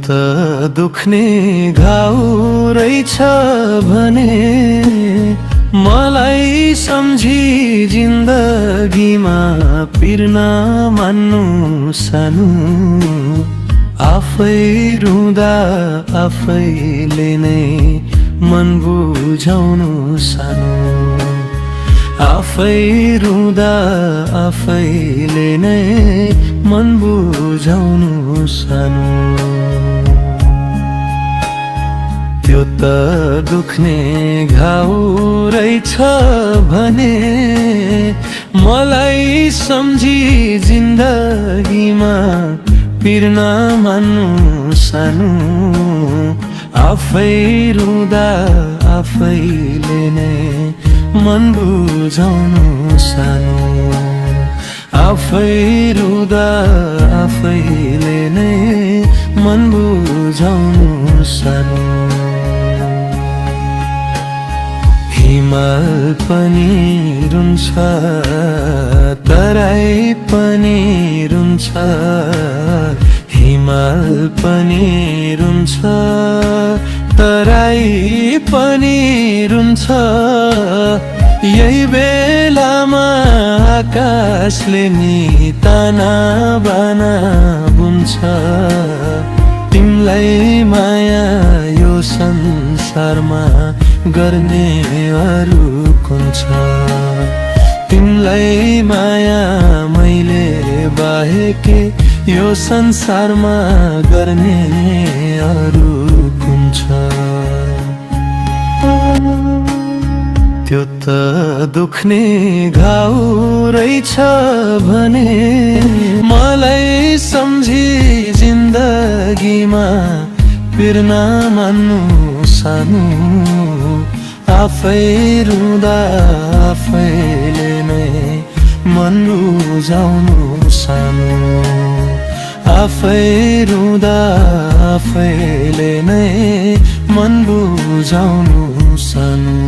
त दुख्ने घाउ रहेछ भने मलाई सम्झी जिन्दगीमा पिर्न मान्नु सानो आफै रुँदा आफैले नै मन बुझाउनु सानो आफै रुँदा आफैले नै मन बुझाउनु सानो त्यो त दुख्ने घाउ रहेछ भने मलाई सम्झी जिन्दगीमा पिर्न मान्नु सानो आफै रुँदा आफैले नै मन बुझाउनु सानो आफै रुँदा आफैले नै मन बुझाउनु सानो हिमाल पनि रुन्छ तराई पनि रुन्छ हिमाल पनि रुन्छ तराई पनि रुन्छ यही बेलामा आकाशले नि ताना बाना बुन्छ तिमलाई माया यो संसारमा गर्ने अरू कुन छ तिमलाई माया मैले बाहेके यो संसारमा गर्ने अरू कुन छ त्यो त दुख्ने घाउ रहेछ भने मलाई सम्झी जिन्दगीमा पिर्न मान्नु सानो आफै रुँदा आफैले नै मन बुझाउनु सानो आफै रुँदा आफैले नै मन बुझाउनु सानो